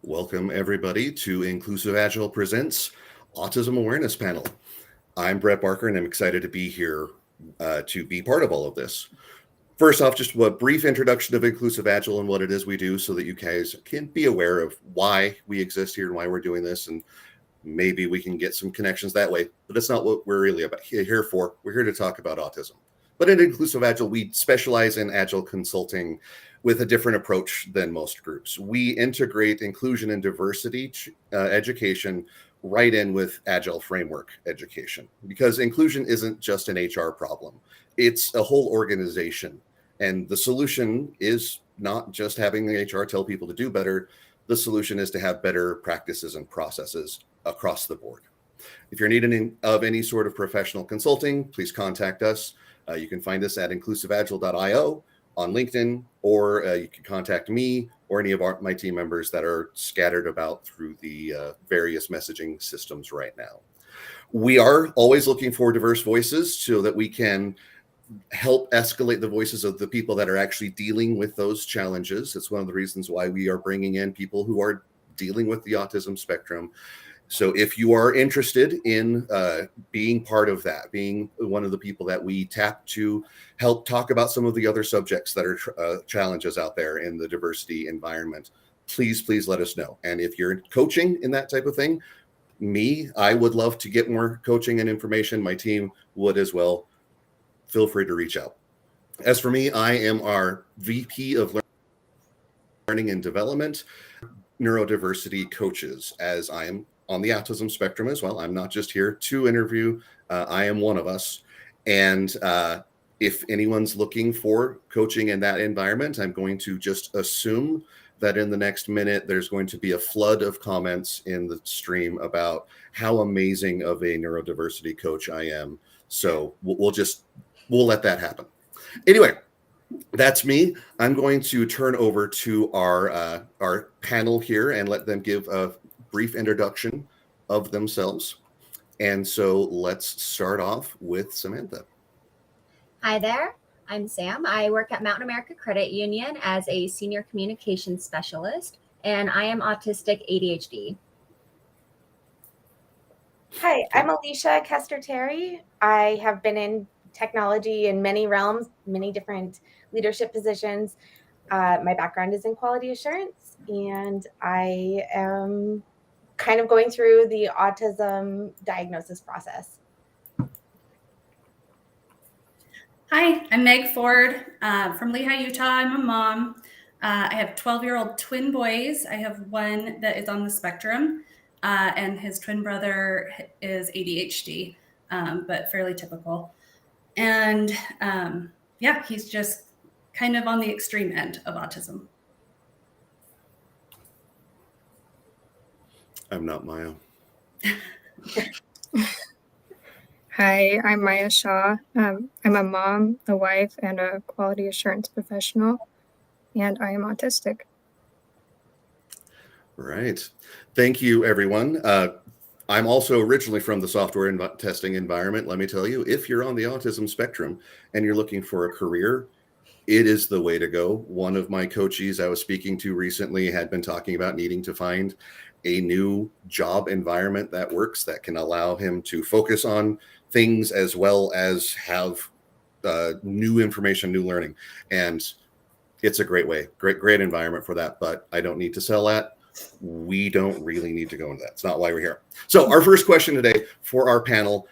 Welcome, everybody, to Inclusive Agile Presents Autism Awareness Panel. I'm Brett Barker, and I'm excited to be here to be part of all of this. First off, just a brief introduction of Inclusive Agile and what it is we do so that you guys can be aware of why we exist here and why we're doing this, and maybe we can get some connections that way. But that's not what we're really here for. We're here to talk about autism. But in Inclusive Agile, we specialize in Agile consulting with a different approach than most groups. We integrate inclusion and diversity education right in with Agile framework education, because inclusion isn't just an HR problem. It's a whole organization. And the solution is not just having the HR tell people to do better. The solution is to have better practices and processes across the board. If you're needing of any sort of professional consulting, please contact us. You can find us at inclusiveagile.io on LinkedIn, or you can contact me or any of my team members that are scattered about through the various messaging systems right now. We are always looking for diverse voices so that we can help escalate the voices of the people that are actually dealing with those challenges. It's one of the reasons why we are bringing in people who are dealing with the autism spectrum. So if you are interested in being part of that, being one of the people that we tap to help talk about some of the other subjects that are challenges out there in the diversity environment, please let us know. And if you're coaching in that type of thing, I would love to get more coaching and information. My team would as well. Feel free to reach out. As for me, I am our VP of Learning and Development, neurodiversity coaches, as I am on the autism spectrum as well. I'm not just here to interview. I am one of us. And if anyone's looking for coaching in that environment, I'm going to just assume that in the next minute, there's going to be a flood of comments in the stream about how amazing of a neurodiversity coach I am. So we'll let that happen. Anyway, that's me. I'm going to turn over to our panel here and let them give a brief introduction of themselves. And so let's start off with Samantha. Hi there, I'm Sam. I work at Mountain America Credit Union as a senior communications specialist, and I am autistic ADHD. Hi, I'm Alysha Kester-Terry. I have been in technology in many realms, many different leadership positions. My background is in quality assurance, and I am kind of going through the autism diagnosis process. Hi, I'm Meg Ford from Lehigh, Utah. I'm a mom. I have 12-year-old twin boys. I have one that is on the spectrum, and his twin brother is ADHD, but fairly typical. And he's just kind of on the extreme end of autism. I'm not Maya. Hi, I'm Maya Shaw. I'm a mom, a wife, and a quality assurance professional, and I am autistic. Right. Thank you, everyone. I'm also originally from the software testing environment. Let me tell you, if you're on the autism spectrum and you're looking for a career, it is the way to go. One of my coaches I was speaking to recently had been talking about needing to find a new job environment that works, that can allow him to focus on things as well as have new information, new learning. And it's a great way, great environment for that. But I don't need to sell that. We don't really need to go into that. It's not why we're here. So our first question today for our panel,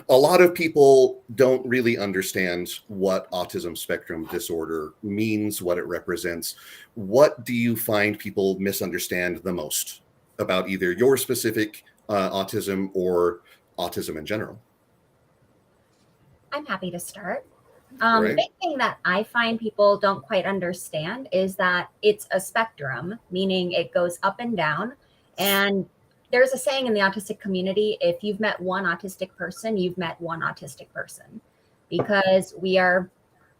a lot of people don't really understand what autism spectrum disorder means, what it represents. What do you find people misunderstand the most about either your specific autism or autism in general? I'm happy to start. Right. The big thing that I find people don't quite understand is that it's a spectrum, meaning it goes up and down. And there's a saying in the autistic community, if you've met one autistic person, you've met one autistic person, because we are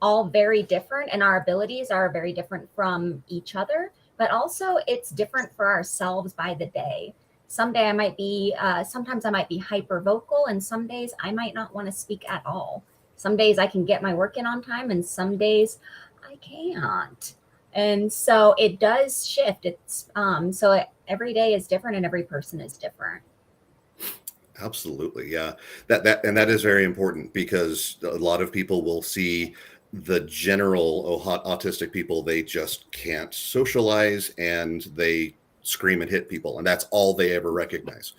all very different and our abilities are very different from each other, but also it's different for ourselves by the day. Sometimes I might be hyper vocal, and some days I might not want to speak at all. Some days I can get my work in on time, and some days I can't. And so it does shift. Every day is different and every person is different. Absolutely. Yeah. That is very important, because a lot of people will see the general autistic people, they just can't socialize and they scream and hit people, and that's all they ever recognize.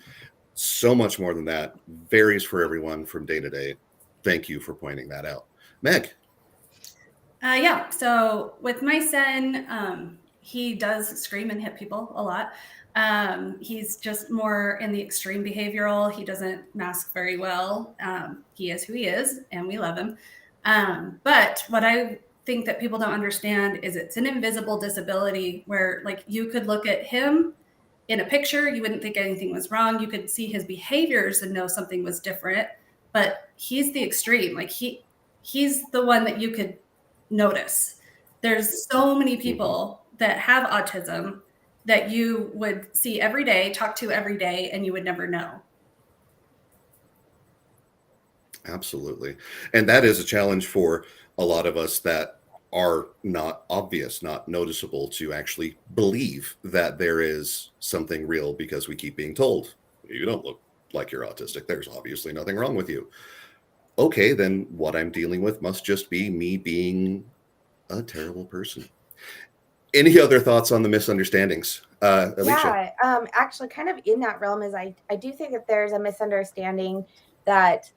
So much more than that, varies for everyone from day to day. Thank you for pointing that out. Meg. Yeah. So with my son, he does scream and hit people a lot. He's just more in the extreme behavioral. He doesn't mask very well. He is who he is, and we love him. But what I think that people don't understand is it's an invisible disability where, like, you could look at him in a picture, you wouldn't think anything was wrong. You could see his behaviors and know something was different, but he's the extreme. Like he's the one that you could notice. There's so many people that have autism that you would see every day, talk to every day, and you would never know. Absolutely. And that is a challenge for a lot of us that are not obvious, not noticeable, to actually believe that there is something real, because we keep being told, you don't look like you're autistic. There's obviously nothing wrong with you. Okay, then what I'm dealing with must just be me being a terrible person. Any other thoughts on the misunderstandings? Alysha? Yeah, actually, kind of in that realm is I do think that there's a misunderstanding that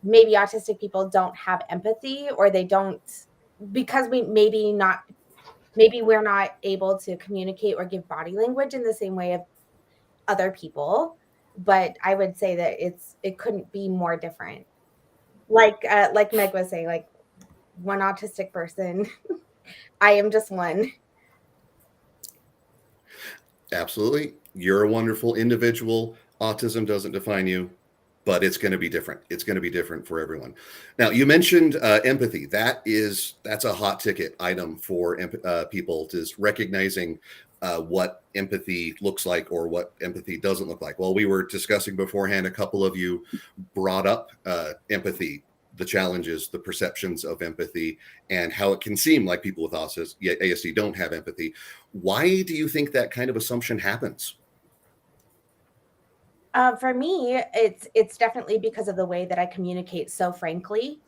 maybe autistic people don't have empathy, or they don't, because maybe we're not able to communicate or give body language in the same way of other people. But I would say that it couldn't be more different. Like Meg was saying, like, one autistic person, I am just one. Absolutely. You're a wonderful individual. Autism doesn't define you, but it's going to be different. It's going to be different for everyone. Now, you mentioned empathy. That's a hot ticket item for people, is recognizing what empathy looks like or what empathy doesn't look like. Well, we were discussing beforehand, a couple of you brought up empathy, the challenges, the perceptions of empathy, and how it can seem like people with ASD don't have empathy. Why do you think that kind of assumption happens? For me, it's definitely because of the way that I communicate so frankly.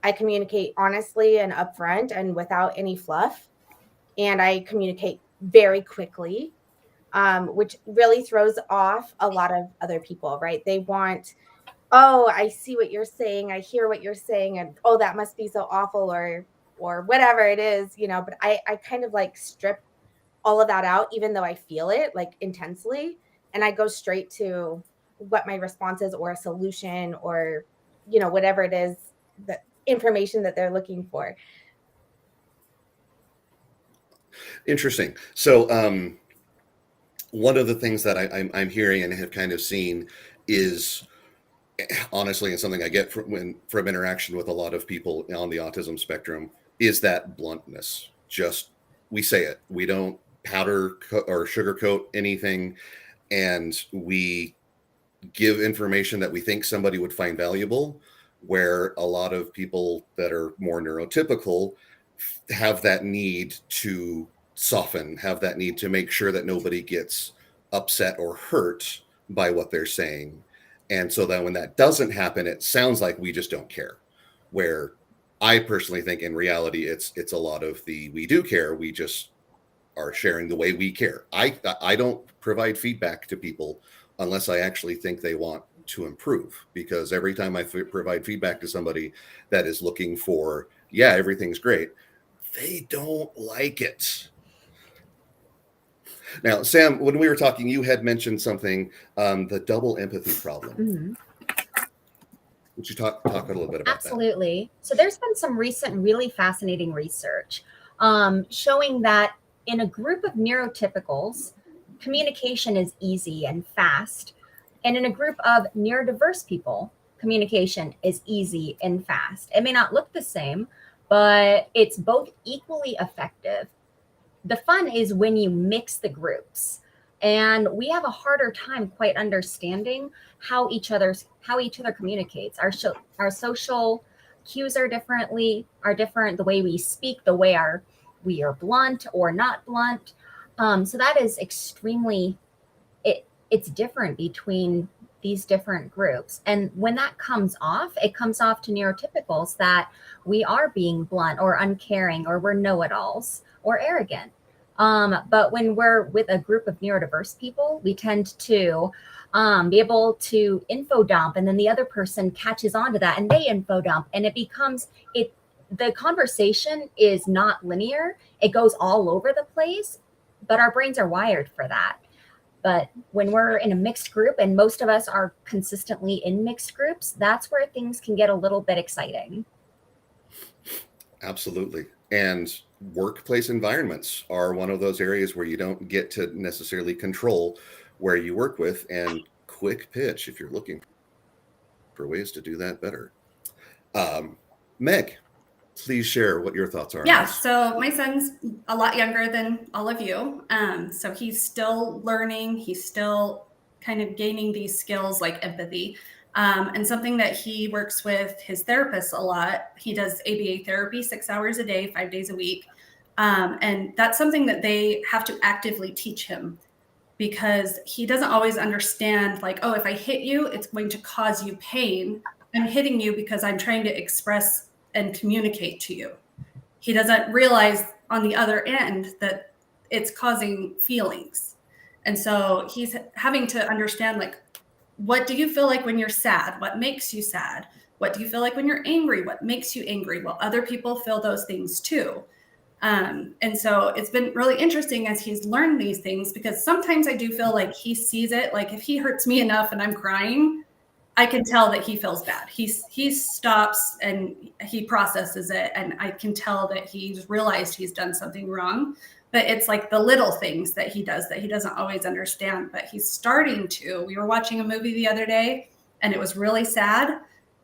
I communicate honestly and upfront and without any fluff. And I communicate very quickly, which really throws off a lot of other people, right? They want, oh, I see what you're saying, I hear what you're saying, and oh, that must be so awful, or whatever it is, but I kind of like strip all of that out, even though I feel it like intensely, and I go straight to what my response is, or a solution, or whatever it is, the information that they're looking for. Interesting. So one of the things that I'm hearing and have kind of seen is, honestly, and something I get from interaction with a lot of people on the autism spectrum, is that bluntness. Just, we say it. We don't powder or sugarcoat anything, and we give information that we think somebody would find valuable, where a lot of people that are more neurotypical have that need to soften, have that need to make sure that nobody gets upset or hurt by what they're saying. And so that when that doesn't happen, it sounds like we just don't care. Where I personally think in reality, it's a lot of we do care. We just are sharing the way we care. I don't provide feedback to people unless I actually think they want to improve, because every time I provide feedback to somebody that is looking for, yeah, everything's great, they don't like it. Now, Sam, when we were talking, you had mentioned something, the double empathy problem. Mm-hmm. Would you talk a little bit about Absolutely. So there's been some recent really fascinating research showing that in a group of neurotypicals, communication is easy and fast. And in a group of neurodiverse people, communication is easy and fast. It may not look the same, but it's both equally effective. The fun is when you mix the groups, and we have a harder time quite understanding how each other communicates. Our social cues are different. The way we speak, the way our we are blunt or not blunt. So that is extremely, it's different between these different groups. And when that comes off, it comes off to neurotypicals that we are being blunt or uncaring, or we're know-it-alls or arrogant. But when we're with a group of neurodiverse people, we tend to be able to info dump, and then the other person catches on to that and they info dump, and it becomes the conversation is not linear. It goes all over the place, but our brains are wired for that. But when we're in a mixed group, and most of us are consistently in mixed groups, that's where things can get a little bit exciting. Absolutely. And workplace environments are one of those areas where you don't get to necessarily control where you work with. And quick pitch, if you're looking for ways to do that better. Meg, please share what your thoughts are. Yeah, so my son's a lot younger than all of you. So he's still learning. He's still kind of gaining these skills like empathy. And something that he works with his therapist a lot, he does ABA therapy 6 hours a day, 5 days a week. And that's something that they have to actively teach him, because he doesn't always understand, like, oh, if I hit you, it's going to cause you pain. I'm hitting you because I'm trying to express and communicate to you. He doesn't realize on the other end that it's causing feelings. And so he's having to understand, like, what do you feel like when you're sad? What makes you sad? What do you feel like when you're angry? What makes you angry? Well, other people feel those things too. And so it's been really interesting as he's learned these things, because sometimes I do feel like he sees it. Like if he hurts me enough and I'm crying, I can tell that he feels bad. He stops and he processes it. And I can tell that he's realized he's done something wrong. But it's like the little things that he does that he doesn't always understand, but he's starting to. We were watching a movie the other day and it was really sad.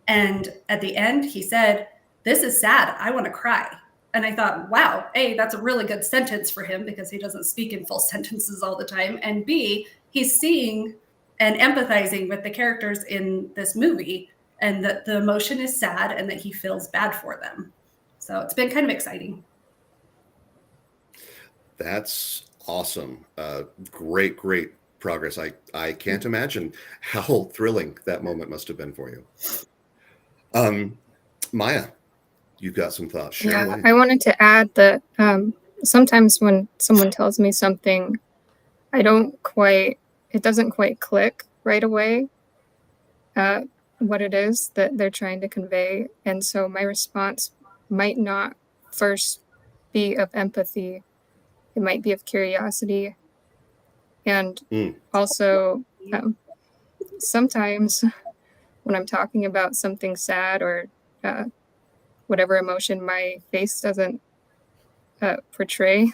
And at the end, he said, "This is sad. I want to cry." And I thought, wow, A, that's a really good sentence for him, because he doesn't speak in full sentences all the time. And B, he's seeing and empathizing with the characters in this movie, and that the emotion is sad and that he feels bad for them. So it's been kind of exciting. That's awesome. Great progress. I can't imagine how thrilling that moment must have been for you. Maya, you've got some thoughts. Share away. I wanted to add that sometimes when someone tells me something, it doesn't quite click right away what it is that they're trying to convey. And so my response might not first be of empathy. It might be of curiosity. And also, sometimes when I'm talking about something sad or whatever emotion, my face doesn't portray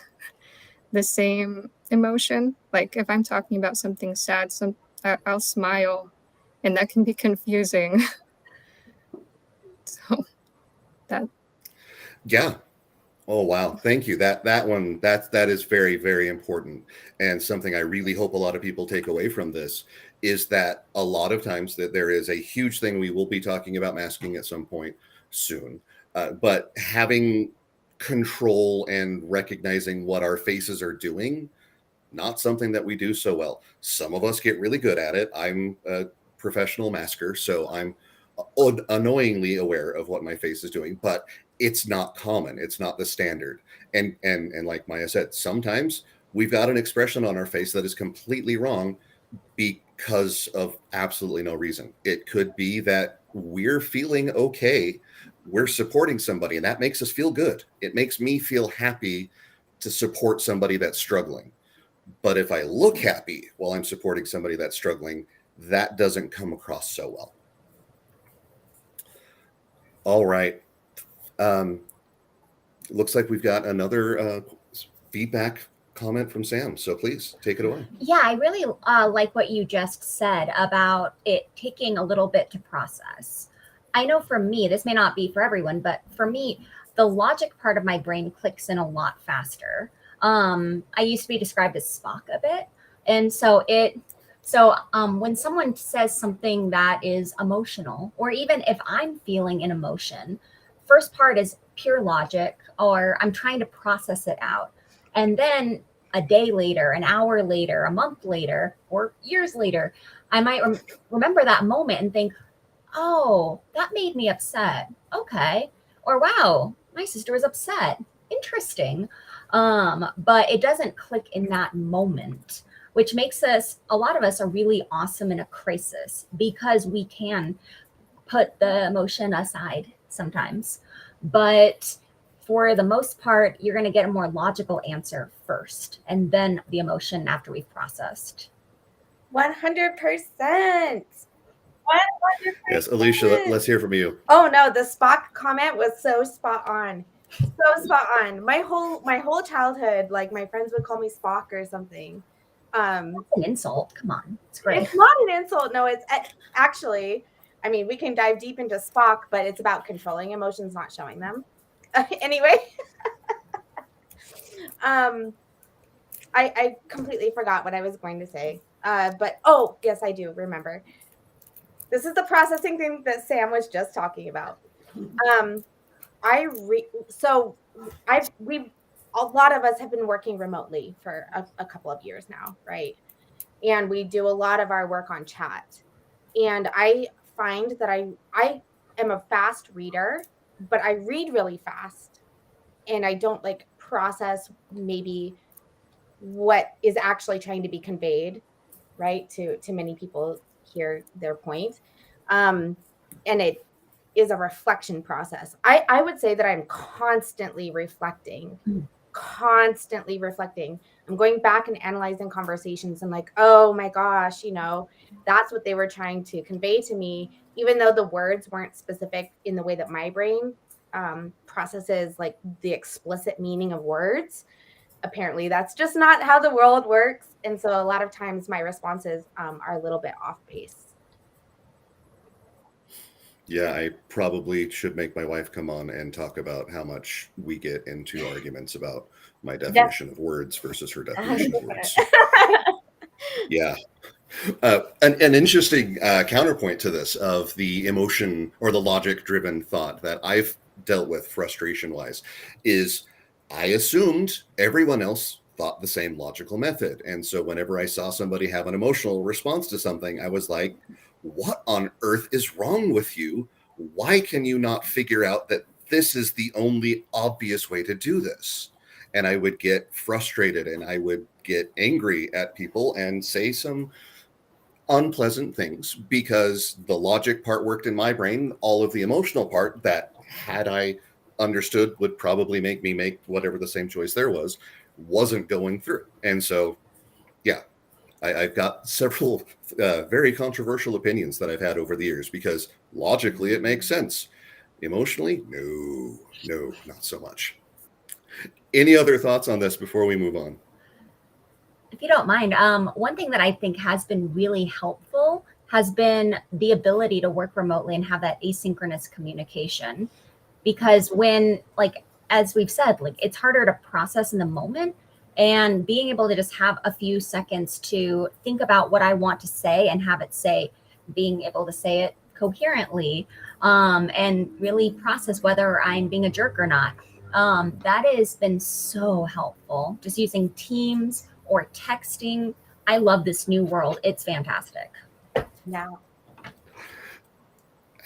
the same emotion. Like if I'm talking about something sad, I'll smile, and that can be confusing. So that. Yeah. Oh, wow. Thank you. That is very, very important. And something I really hope a lot of people take away from this is that a lot of times that there is a huge thing, we will be talking about masking at some point soon, but having control and recognizing what our faces are doing, not something that we do so well. Some of us get really good at it. I'm a professional masker, so I'm annoyingly aware of what my face is doing, but it's not common. It's not the standard. And like Maya said, sometimes we've got an expression on our face that is completely wrong because of absolutely no reason. It could be that we're feeling okay. We're supporting somebody, and that makes us feel good. It makes me feel happy to support somebody that's struggling. But if I look happy while I'm supporting somebody that's struggling, that doesn't come across so well. All right. Looks like we've got another feedback comment from Sam. So please take it away. Yeah, I really like what you just said about it taking a little bit to process. I know for me, this may not be for everyone, but for me, the logic part of my brain clicks in a lot faster. I used to be described as Spock a bit. And so when someone says something that is emotional, or even if I'm feeling an emotion, first part is pure logic, or I'm trying to process it out. And then a day later, an hour later, a month later, or years later, I might remember that moment and think, oh, that made me upset. Okay. Or wow, my sister was upset. Interesting. But it doesn't click in that moment, which makes us, a lot of us are really awesome in a crisis because we can put the emotion aside sometimes. But for the most part, you're going to get a more logical answer first and then the emotion after we've processed. 100%. 100%. Yes, Alysha, let's hear from you. Oh no, the Spock comment was so spot on. So spot on. My whole childhood, like my friends would call me Spock or something. That's an insult. Come on. It's great. It's not an insult. No, it's actually, I mean, we can dive deep into Spock, but it's about controlling emotions, not showing them. Anyway, I completely forgot what I was going to say. But oh, yes, I do remember. This is the processing thing that Sam was just talking about. A lot of us have been working remotely for a couple of years now, right? And we do a lot of our work on chat. And I find that I am a fast reader, but I read really fast. And I don't like process maybe what is actually trying to be conveyed, right? To many people hear their point. And it is a reflection process. I would say that I'm constantly reflecting. I'm going back and analyzing conversations. I'm like, oh my gosh, that's what they were trying to convey to me, even though the words weren't specific in the way that my brain processes like the explicit meaning of words. Apparently that's just not how the world works. And so a lot of times my responses are a little bit off pace. Yeah, I probably should make my wife come on and talk about how much we get into arguments about my definition of words versus her definition of words. Yeah. An interesting counterpoint to this of the emotion or the logic-driven thought that I've dealt with frustration-wise is I assumed everyone else thought the same logical method. And so whenever I saw somebody have an emotional response to something, I was like, what on earth is wrong with you? Why can you not figure out that this is the only obvious way to do this? And I would get frustrated and I would get angry at people and say some unpleasant things because the logic part worked in my brain. All of the emotional part that had I understood would probably make me make whatever the same choice there was, wasn't going through. And so, yeah, I've got several very controversial opinions that I've had over the years because logically it makes sense. Emotionally, no, not so much. Any other thoughts on this before we move on? If you don't mind, one thing that I think has been really helpful has been the ability to work remotely and have that asynchronous communication. Because when, like, as we've said, like it's harder to process in the moment, and being able to just have a few seconds to think about what I want to say and have it say, being able to say it coherently, and really process whether I'm being a jerk or not. That has been so helpful. Just using Teams or texting. I love this new world. It's fantastic. Yeah.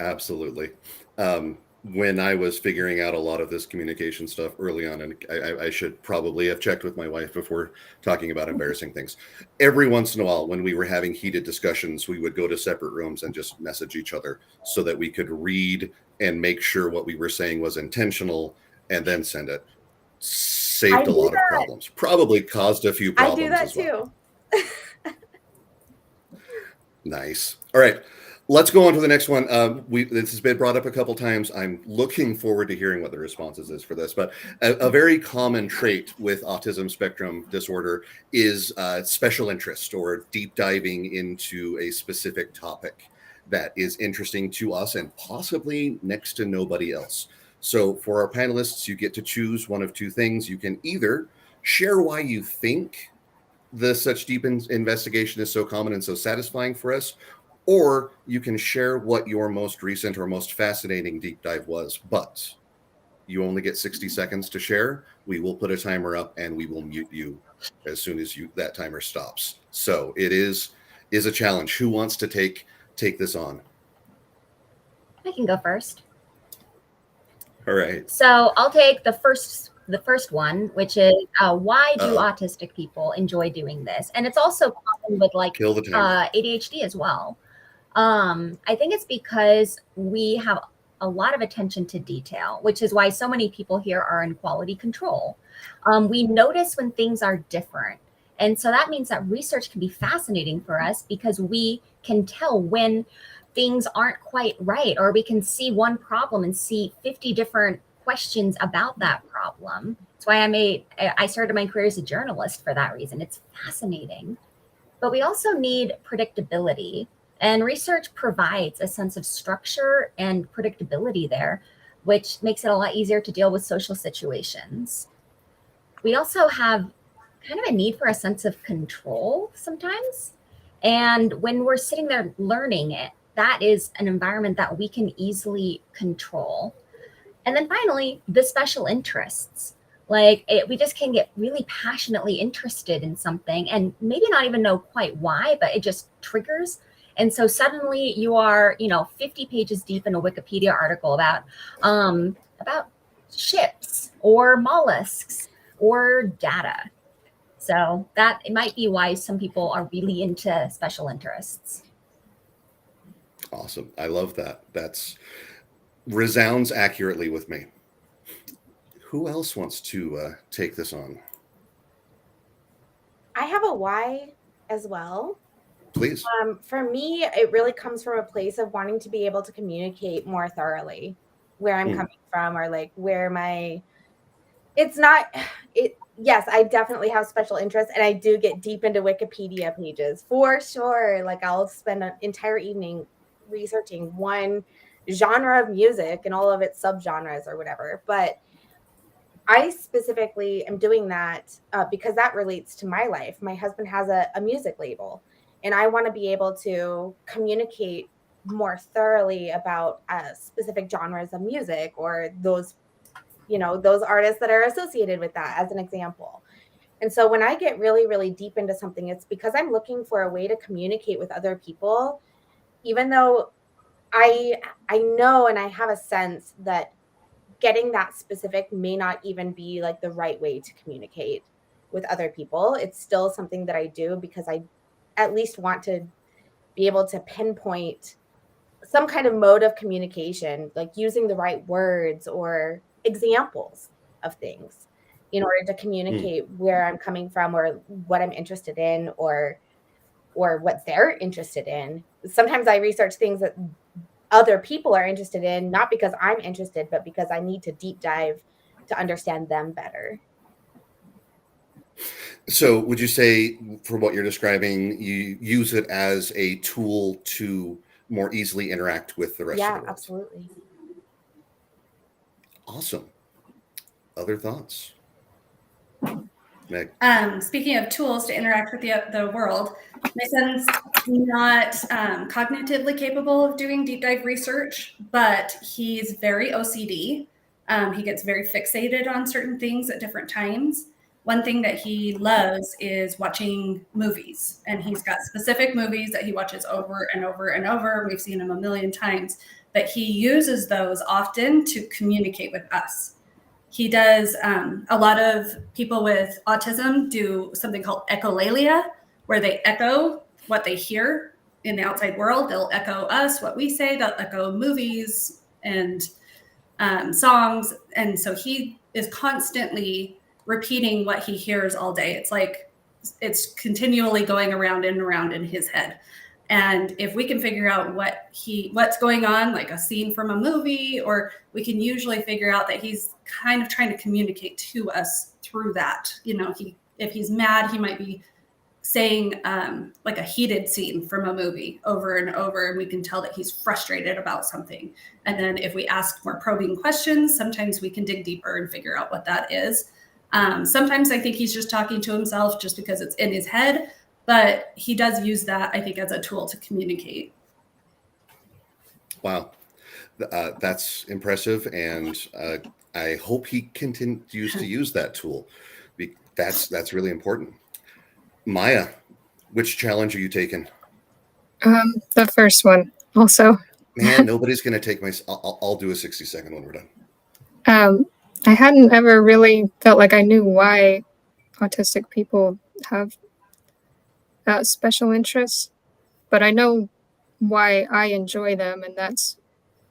Absolutely. When I was figuring out a lot of this communication stuff early on, and I should probably have checked with my wife before talking about embarrassing things. Every once in a while, when we were having heated discussions, we would go to separate rooms and just message each other so that we could read and make sure what we were saying was intentional and then send it. Saved a lot of problems. Probably caused a few problems. I do that as well. too. Nice. All right. Let's go on to the next one. This has been brought up a couple times. I'm looking forward to hearing what the responses is for this. But a very common trait with autism spectrum disorder is special interest or deep diving into a specific topic that is interesting to us and possibly next to nobody else. So for our panelists, you get to choose one of two things. You can either share why you think such deep investigation is so common and so satisfying for us, or you can share what your most recent or most fascinating deep dive was. But You only get 60 seconds to share. We will put a timer up and we will mute you as soon as that timer stops. So it is a challenge. Who wants to take this on? I can go first. All right. So I'll take the first one, which is why do Uh-oh. autistic people enjoy doing this? And it's also common with like Kill the timer. ADHD as well. I think it's because we have a lot of attention to detail, which is why so many people here are in quality control. We notice when things are different. And so that means that research can be fascinating for us because we can tell when things aren't quite right, or we can see one problem and see 50 different questions about that problem. That's why I started my career as a journalist for that reason. It's fascinating. But we also need predictability. And research provides a sense of structure and predictability there, which makes it a lot easier to deal with social situations. We also have kind of a need for a sense of control sometimes. And when we're sitting there learning it, that is an environment that we can easily control. And then finally, the special interests. We just can get really passionately interested in something and maybe not even know quite why, but it just triggers. And so suddenly you are, 50 pages deep in a Wikipedia article about ships or mollusks or data. So that it might be why some people are really into special interests. Awesome. I love that. That's resounds accurately with me. Who else wants to take this on? I have a why as well. Please. For me, it really comes from a place of wanting to be able to communicate more thoroughly where I'm coming from, or like yes, I definitely have special interests, and I do get deep into Wikipedia pages for sure. Like I'll spend an entire evening researching one genre of music and all of its subgenres or whatever. But I specifically am doing that because that relates to my life. My husband has a music label, and I want to be able to communicate more thoroughly about specific genres of music, or those artists that are associated with that, as an example. And so when I get really, really deep into something, it's because I'm looking for a way to communicate with other people, even though I know and I have a sense that getting that specific may not even be like the right way to communicate with other people. It's still something that I do because I at least want to be able to pinpoint some kind of mode of communication, like using the right words or examples of things in order to communicate where I'm coming from, or what I'm interested in, or what they're interested in. Sometimes I research things that other people are interested in, not because I'm interested, but because I need to deep dive to understand them better. So would you say, for what you're describing, you use it as a tool to more easily interact with the rest of the world? Yeah, absolutely. Awesome. Other thoughts? Meg? Speaking of tools to interact with the world, my son's not cognitively capable of doing deep dive research, but he's very OCD. He gets very fixated on certain things at different times. One thing that he loves is watching movies, and he's got specific movies that he watches over and over and over. We've seen them a million times, but he uses those often to communicate with us. He does, a lot of people with autism do something called echolalia, where they echo what they hear in the outside world. They'll echo us, what we say, they'll echo movies and songs. And so he is constantly repeating what he hears all day. It's like it's continually going around and around in his head. And if we can figure out what's going on, like a scene from a movie, or we can usually figure out that he's kind of trying to communicate to us through that. If he's mad, he might be saying like a heated scene from a movie over and over, and we can tell that he's frustrated about something. And then if we ask more probing questions, sometimes we can dig deeper and figure out what that is. Sometimes I think he's just talking to himself just because it's in his head, but he does use that, I think, as a tool to communicate. Wow. That's impressive, and I hope he continues to use that tool. That's really important. Maya, which challenge are you taking? The first one also. Man, nobody's going to take my. I'll do a 60-second when we're done. I hadn't ever really felt like I knew why autistic people have special interests, but I know why I enjoy them, and that's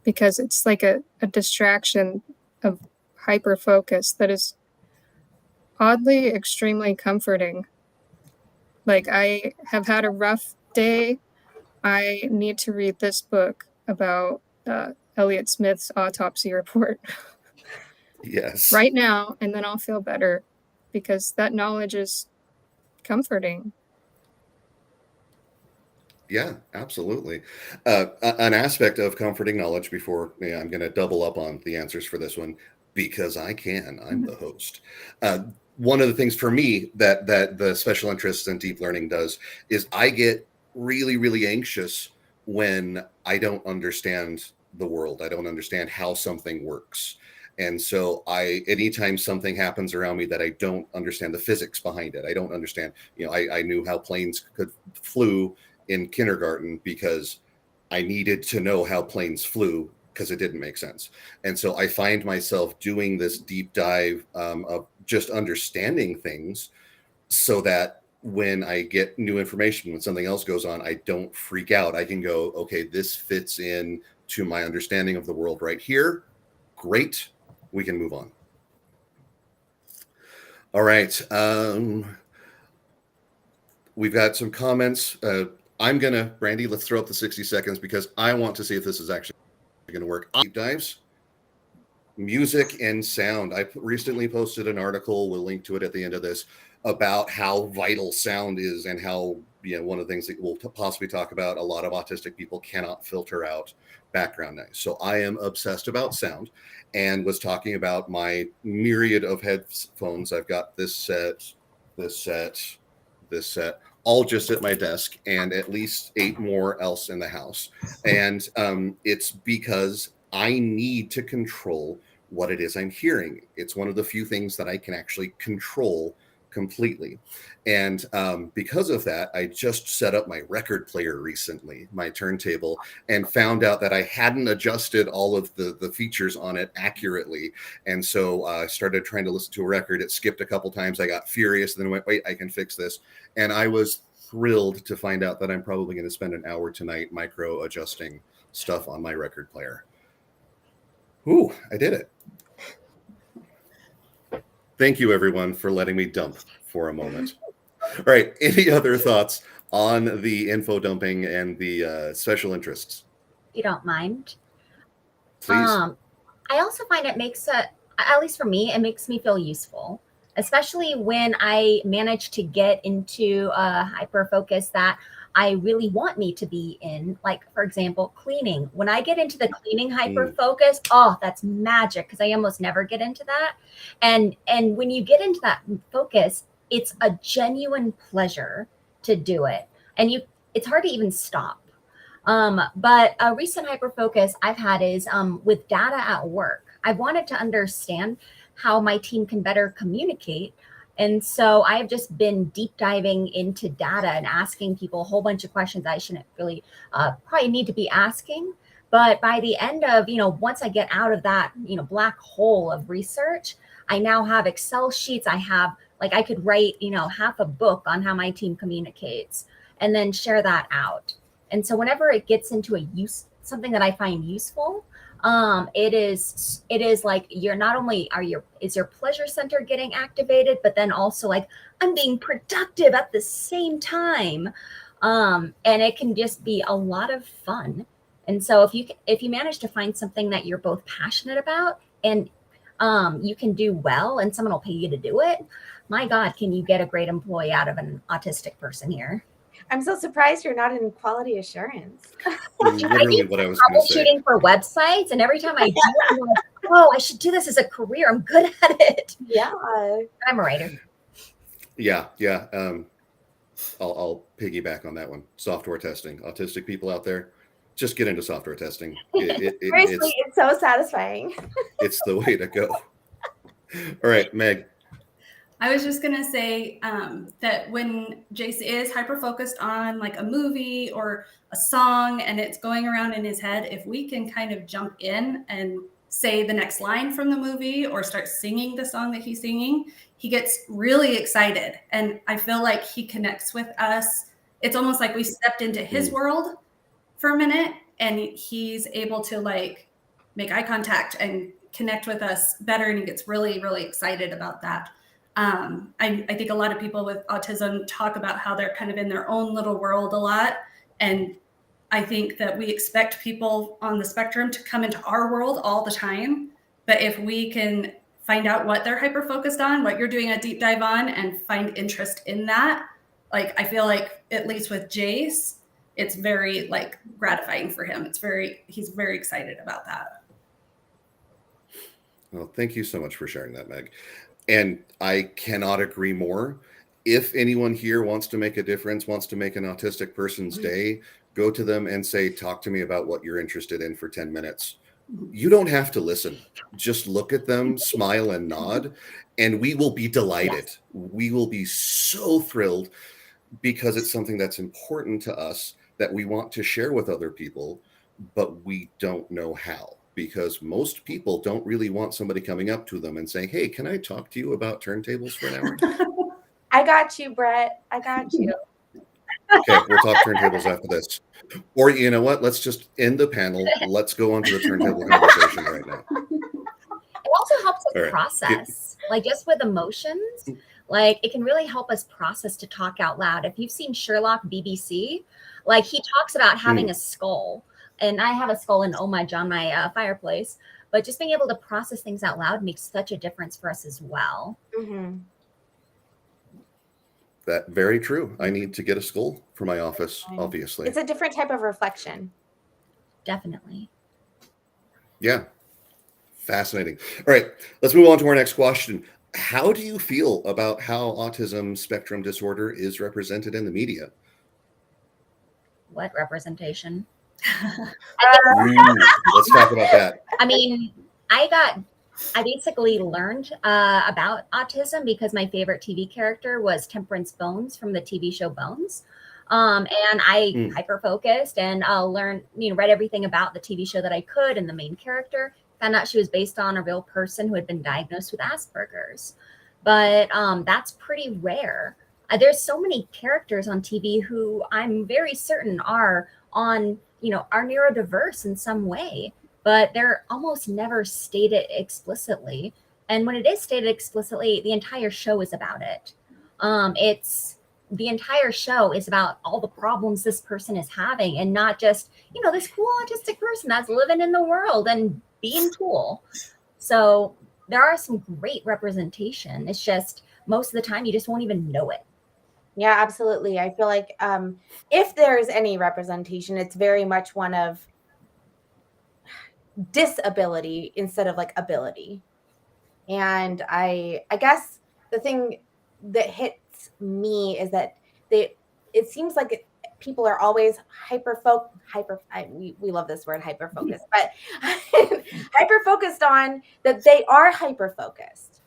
because it's like a distraction of hyper focus that is oddly extremely comforting. Like, I have had a rough day. I need to read this book about Elliot Smith's autopsy report Yes. right now, and then I'll feel better because that knowledge is comforting. Yeah, absolutely. An aspect of comforting knowledge before I'm going to double up on the answers for this one because I'm the host. One of the things for me that the special interests and deep learning does is I get really, really anxious when I don't understand the world. I don't understand how something works. And so anytime something happens around me that I don't understand the physics behind it, I don't understand, I knew how planes flew in kindergarten because I needed to know how planes flew because it didn't make sense. And so I find myself doing this deep dive of just understanding things so that when I get new information, when something else goes on, I don't freak out. I can go, okay, this fits in to my understanding of the world right here. Great. We can move on. All right. We've got some comments. Brandy, let's throw up the 60 seconds because I want to see if this is actually going to work. Deep dives, music and sound. I recently posted an article, we'll link to it at the end of this, about how vital sound is and how, one of the things that we'll possibly talk about, a lot of autistic people cannot filter out background noise. So I am obsessed about sound and was talking about my myriad of headphones. I've got this set, all just at my desk, and at least 8 more else in the house. And it's because I need to control what it is I'm hearing. It's one of the few things that I can actually control completely. And because of that, I just set up my record player recently, my turntable, and found out that I hadn't adjusted all of the features on it accurately. And so I started trying to listen to a record. It skipped a couple times. I got furious, then went, wait, I can fix this. And I was thrilled to find out that I'm probably going to spend an hour tonight micro adjusting stuff on my record player. Ooh, I did it. Thank you, everyone, for letting me dump for a moment. All right. Any other thoughts on the info dumping and the special interests? If you don't mind. Please. I also find it makes at least for me, it makes me feel useful, especially when I manage to get into a hyper focus that I really want me to be in. Like, for example, cleaning. When I get into the cleaning hyper focus, that's magic because I almost never get into that. And when you get into that focus, it's a genuine pleasure to do it. And it's hard to even stop. But a recent hyper focus I've had is with data at work. I wanted to understand how my team can better communicate. And so I have just been deep diving into data and asking people a whole bunch of questions I shouldn't really probably need to be asking. But by the end of, once I get out of that, black hole of research, I now have Excel sheets. I could write, half a book on how my team communicates and then share that out. And so whenever it gets into something that I find useful, it is like you're not only is your pleasure center getting activated, but then also like I'm being productive at the same time. And it can just be a lot of fun. And so if you manage to find something that you're both passionate about and you can do well and someone will pay you to do it, my God, can you get a great employee out of an autistic person here? I'm so surprised you're not in quality assurance. Literally what I was going to say. Troubleshooting for websites, and every time I do it, I'm like, oh, I should do this as a career. I'm good at it. Yeah. I'm a writer. Yeah. I'll piggyback on that one. Software testing. Autistic people out there, just get into software testing. Seriously, it's so satisfying. It's the way to go. All right, Meg. I was just gonna say that when Jace is hyper-focused on like a movie or a song and it's going around in his head, if we can kind of jump in and say the next line from the movie or start singing the song that he's singing, he gets really excited. And I feel like he connects with us. It's almost like we stepped into his world for a minute and he's able to like make eye contact and connect with us better. And he gets really, really excited about that. I think a lot of people with autism talk about how they're kind of in their own little world a lot. And I think that we expect people on the spectrum to come into our world all the time. But if we can find out what they're hyper-focused on, what you're doing a deep dive on, and find interest in that, like I feel like at least with Jace, it's very like gratifying for him. He's very excited about that. Well, thank you so much for sharing that, Meg. And I cannot agree more. If anyone here wants to make a difference, wants to make an autistic person's day, go to them and say, talk to me about what you're interested in for 10 minutes. You don't have to listen. Just look at them, smile and nod, and we will be delighted. Yes. We will be so thrilled because it's something that's important to us that we want to share with other people, but we don't know how. Because most people don't really want somebody coming up to them and saying, hey, can I talk to you about turntables for an hour? I got you, Brett. I got you. Okay, we'll talk turntables after this. Or you know what? Let's just end the panel. Let's go on to the turntable conversation right now. It also helps us process, like just with emotions. Like it can really help us process to talk out loud. If you've seen Sherlock BBC, like he talks about having a skull. And I have a skull in on my fireplace, but just being able to process things out loud makes such a difference for us as well. Mm-hmm. That very true. I need to get a skull for my office, obviously. It's a different type of reflection. Definitely. Yeah. Fascinating. All right, let's move on to our next question. How do you feel about how autism spectrum disorder is represented in the media? What representation? Let's talk about that. I mean, I basically learned about autism because my favorite TV character was Temperance Bones from the TV show Bones. And I hyper-focused and learned, read everything about the TV show that I could and the main character. Found out she was based on a real person who had been diagnosed with Asperger's. But that's pretty rare. There's so many characters on TV who I'm very certain are neurodiverse in some way, but they're almost never stated explicitly. And when it is stated explicitly, the entire show is about it. The entire show is about all the problems this person is having and not just, this cool autistic person that's living in the world and being cool. So there are some great representation. It's just most of the time you just won't even know it. Yeah, absolutely. I feel like if there's any representation, it's very much one of disability instead of like ability. And I guess the thing that hits me is that it seems like people are always we love this word hyper-focused, but hyper-focused on that they are hyper-focused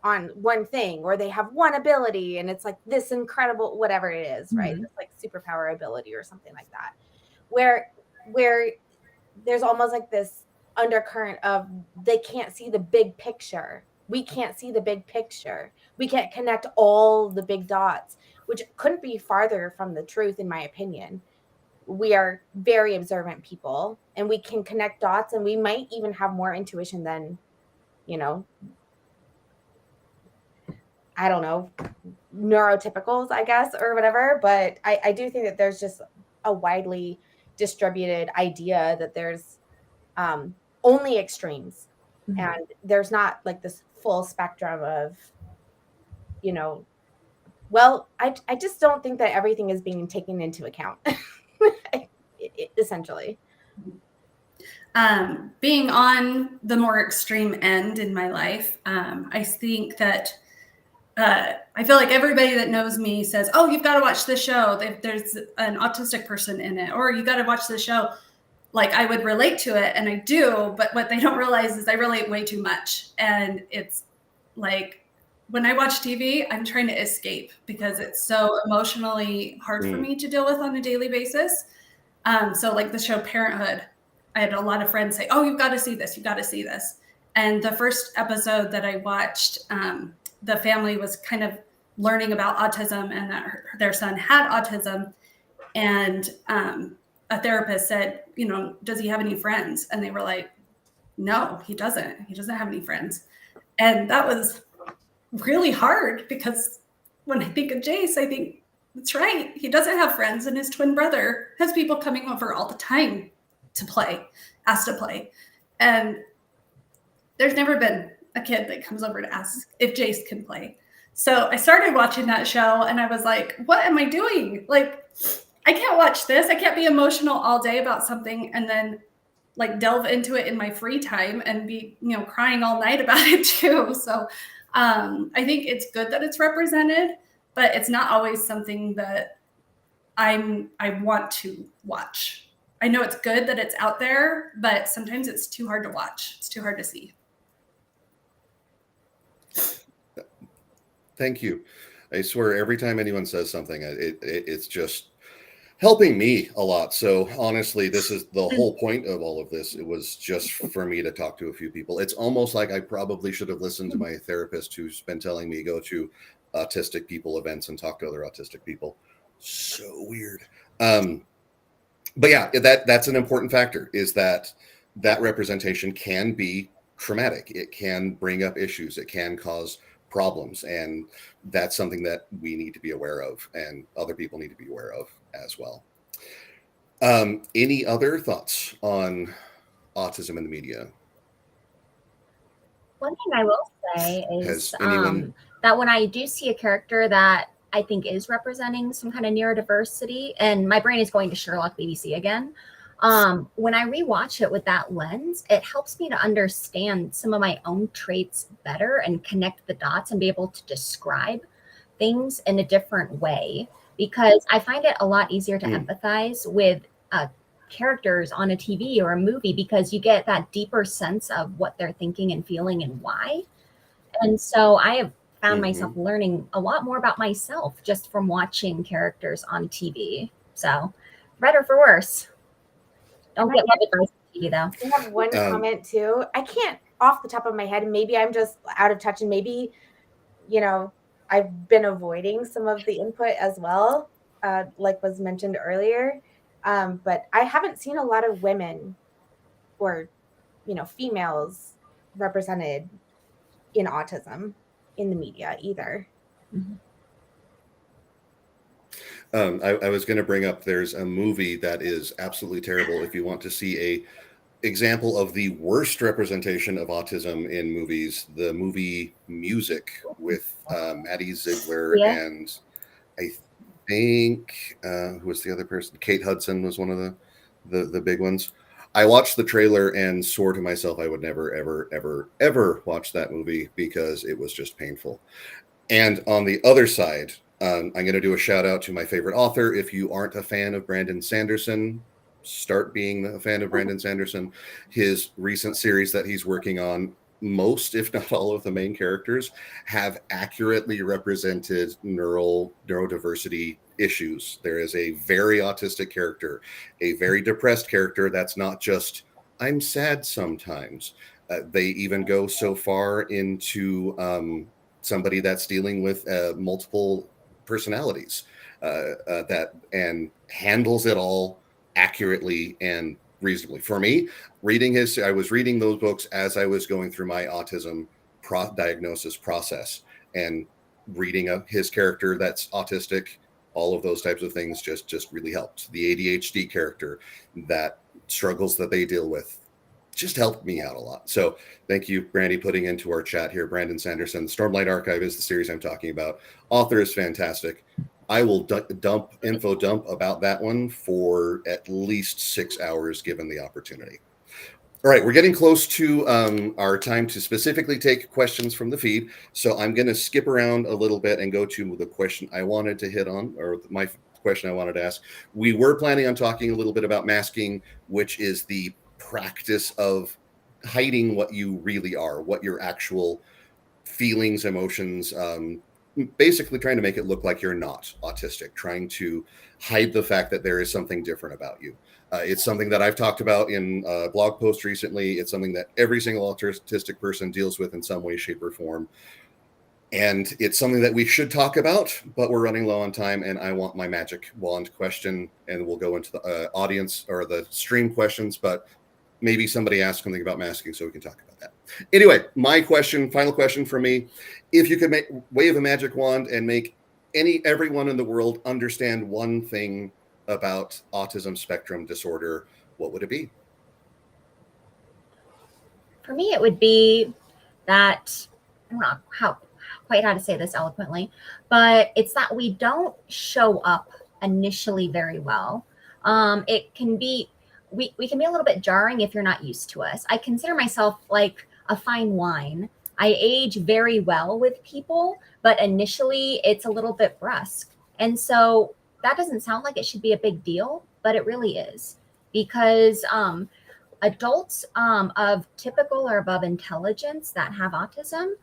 on one thing, or they have one ability and it's like this incredible whatever it is, right? It's like superpower ability or something like that, where there's almost like this undercurrent of they can't see the big picture. We can't see the big picture. We can't connect all the big dots, which couldn't be farther from the truth, in my opinion. We are very observant people and we can connect dots, and we might even have more intuition than, I don't know, neurotypicals, I guess, or whatever. But I do think that there's just a widely distributed idea that there's only extremes, and there's not like this full spectrum of, well, I just don't think that everything is being taken into account, essentially. Being on the more extreme end in my life, I think that I feel like everybody that knows me says, oh, you've got to watch this show. There's an autistic person in it, or you got to watch this show. like I would relate to it, and I do, but what they don't realize is I relate way too much. And it's like when I watch TV, I'm trying to escape because it's so emotionally hard for me to deal with on a daily basis. So like the show Parenthood, I had a lot of friends say, "Oh, you've got to see this. You've got to see this." And the first episode that I watched, the family was kind of learning about autism and that their son had autism. And a therapist said, you know, does he have any friends? And they were like, no, he doesn't. He doesn't have any friends. And that was really hard because when I think of Jace, I think that's right. He doesn't have friends, and his twin brother has people coming over all the time to play, ask to play. And there's never been a kid that comes over to ask if Jace can play. So I started watching that show and I was like, what am I doing? Like, I can't watch this. I can't be emotional all day about something and then like delve into it in my free time and be, you know, crying all night about it too. So I think it's good that it's represented, but it's not always something that I want to watch. I know it's good that it's out there, but sometimes it's too hard to watch. It's too hard to see. Thank you. I swear every time anyone says something, it's just helping me a lot. So honestly, this is the whole point of all of this. It was just for me to talk to a few people. It's almost like I probably should have listened to my therapist who's been telling me go to autistic people events and talk to other autistic people. So weird. But yeah, that's an important factor, is that representation can be traumatic. It can bring up issues. It can cause problems. And that's something that we need to be aware of, and other people need to be aware of as well. Any other thoughts on autism in the media? One thing I will say is Has anyone... that when I do see a character that I think is representing some kind of neurodiversity, and my brain is going to Sherlock BBC again, when I rewatch it with that lens, it helps me to understand some of my own traits better and connect the dots and be able to describe things in a different way, because I find it a lot easier to empathize with characters on a TV or a movie, because you get that deeper sense of what they're thinking and feeling and why. And so I have found myself learning a lot more about myself just from watching characters on TV. So, better for worse. Don't get love advice on TV, though. I have one comment too. I can't, off the top of my head, maybe I'm just out of touch, and maybe, you know, I've been avoiding some of the input as well, like was mentioned earlier. But I haven't seen a lot of women or, you know, females represented in autism in the media either. I was going to bring up, there's a movie that is absolutely terrible. If you want to see a example of the worst representation of autism in movies, the movie Music with Maddie Ziegler and I think who was the other person? Kate Hudson was one of the big ones. I watched the trailer and swore to myself I would never, ever, ever, ever watch that movie because it was just painful. And on the other side, I'm going to do a shout out to my favorite author. If you aren't a fan of Brandon Sanderson, start being a fan of Brandon Sanderson. His recent series that he's working on, most, if not all, of the main characters have accurately represented neurodiversity issues. There is a very autistic character, a very depressed character that's not just, I'm sad sometimes. They even go so far into somebody that's dealing with multiple personalities that and handles it all accurately and reasonably. For me, I was reading those books as I was going through my autism diagnosis process, and reading his character that's autistic, all of those types of things just really helped. The ADHD character, that struggles that they deal with, just helped me out a lot. So thank you, Brandy, putting into our chat here. Brandon Sanderson, Stormlight Archive is the series I'm talking about. Author is fantastic. I will dump about that one for at least 6 hours given the opportunity. All right, we're getting close to our time to specifically take questions from the feed. So I'm going to skip around a little bit and go to the question I wanted to hit on, or my question I wanted to ask. We were planning on talking a little bit about masking, which is the practice of hiding what you really are, what your actual feelings, emotions, basically trying to make it look like you're not autistic, trying to hide the fact that there is something different about you. It's something that I've talked about in a blog post recently. It's something that every single autistic person deals with in some way, shape, or form. And it's something that we should talk about, but we're running low on time, and I want my magic wand question, and we'll go into the audience or the stream questions, but maybe somebody asked something about masking, so we can talk about that. Anyway, my question, final question for me. If you could wave a magic wand and make everyone in the world understand one thing about autism spectrum disorder, what would it be? For me, it would be that, I don't know quite how to say this eloquently, but it's that we don't show up initially very well. It can be, we can be a little bit jarring if you're not used to us. I consider myself like a fine wine. I age very well with people, but initially it's a little bit brusque. And so that doesn't sound like it should be a big deal, but it really is, because adults of typical or above intelligence that have autism,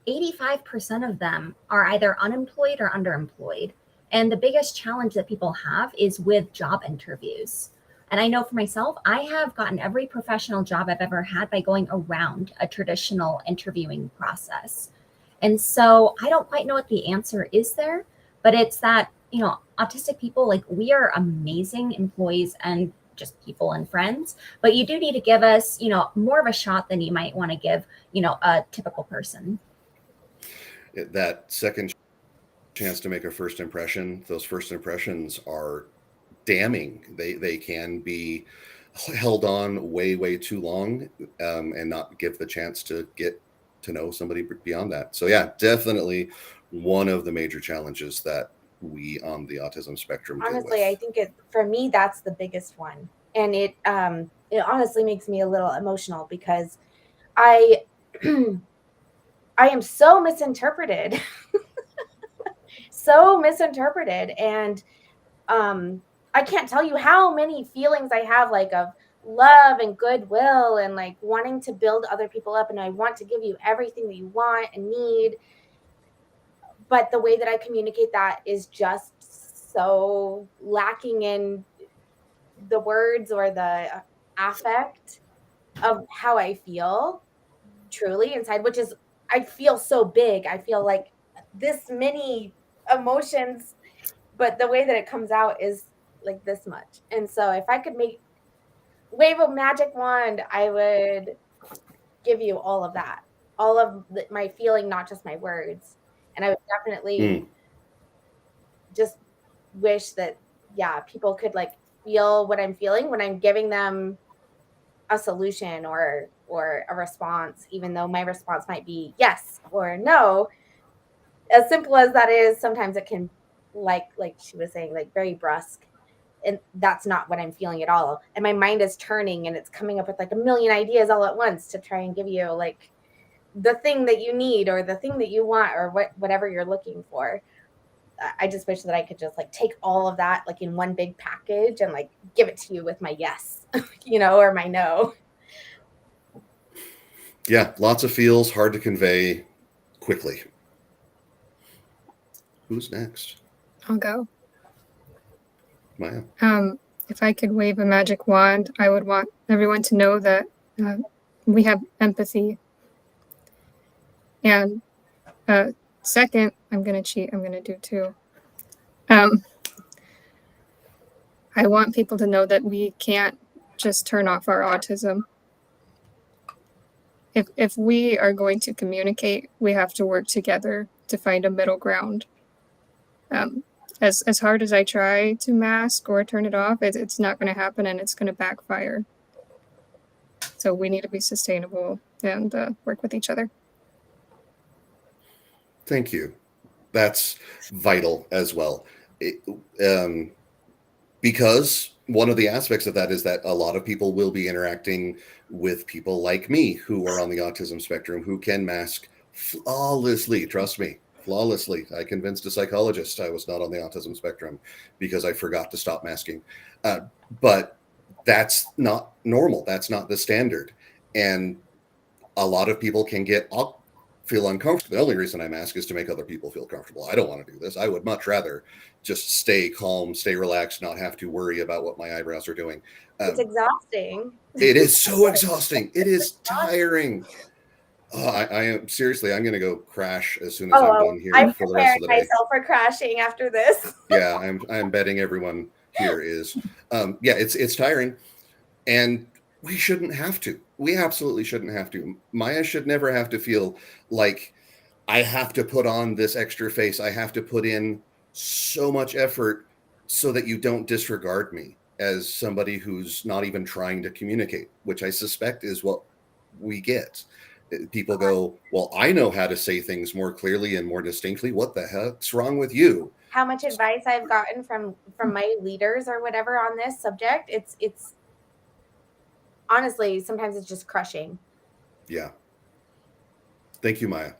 85% of them are either unemployed or underemployed. And the biggest challenge that people have is with job interviews. And I know for myself, I have gotten every professional job I've ever had by going around a traditional interviewing process. And so I don't quite know what the answer is there, but it's that, autistic people, like, we are amazing employees and just people and friends, but you do need to give us, more of a shot than you might want to give, a typical person. That second chance to make a first impression, those first impressions are damning. They can be held on way too long, and not give the chance to get to know somebody beyond that. So yeah, definitely one of the major challenges that we on the autism spectrum Honestly, deal with. I think for me, that's the biggest one. And it honestly makes me a little emotional, because I am so misinterpreted. So misinterpreted. And I can't tell you how many feelings I have, like, of love and goodwill and like wanting to build other people up. And I want to give you everything that you want and need. But the way that I communicate that is just so lacking in the words or the affect of how I feel truly inside, which is, I feel so big. I feel like this many emotions, but the way that it comes out is like this much. And so if I could wave a magic wand, I would give you all of that, all of my feeling, not just my words. And I would definitely just wish that, yeah, people could like feel what I'm feeling when I'm giving them a solution or a response, even though my response might be yes or no. As simple as that is, sometimes it can, like she was saying, like very brusque. And that's not what I'm feeling at all. And my mind is turning and it's coming up with like a million ideas all at once to try and give you like the thing that you need or the thing that you want or whatever you're looking for. I just wish that I could just like take all of that like in one big package and like give it to you with my yes, or my no. Yeah, lots of feels, hard to convey quickly. Who's next? I'll go. Maya. If I could wave a magic wand, I would want everyone to know that we have empathy. And second, I'm going to cheat. I'm going to do two. I want people to know that we can't just turn off our autism. If we are going to communicate, we have to work together to find a middle ground. As hard as I try to mask or turn it off, it's not going to happen and it's going to backfire. So we need to be sustainable and work with each other. Thank you. That's vital as well. Because one of the aspects of that is that a lot of people will be interacting with people like me who are on the autism spectrum, who can mask flawlessly, trust me. flawlessly. I convinced a psychologist I was not on the autism spectrum because I forgot to stop masking. But that's not normal. That's not the standard. And a lot of people can feel uncomfortable. The only reason I mask is to make other people feel comfortable. I don't want to do this. I would much rather just stay calm, stay relaxed, not have to worry about what my eyebrows are doing. It's exhausting. It is so exhausting. It is tiring. I am seriously. I'm going to go crash as soon as I'm done here I'm for the rest of the day. myself for crashing after this. Yeah, I'm betting everyone here is. Yeah, it's tiring, and we shouldn't have to. We absolutely shouldn't have to. Maya should never have to feel like I have to put on this extra face. I have to put in so much effort so that you don't disregard me as somebody who's not even trying to communicate, which I suspect is what we get. People go, well, I know how to say things more clearly and more distinctly. What the heck's wrong with you? How much advice I've gotten from my leaders or whatever on this subject, it's honestly, sometimes it's just crushing. Yeah. Thank you, Maya.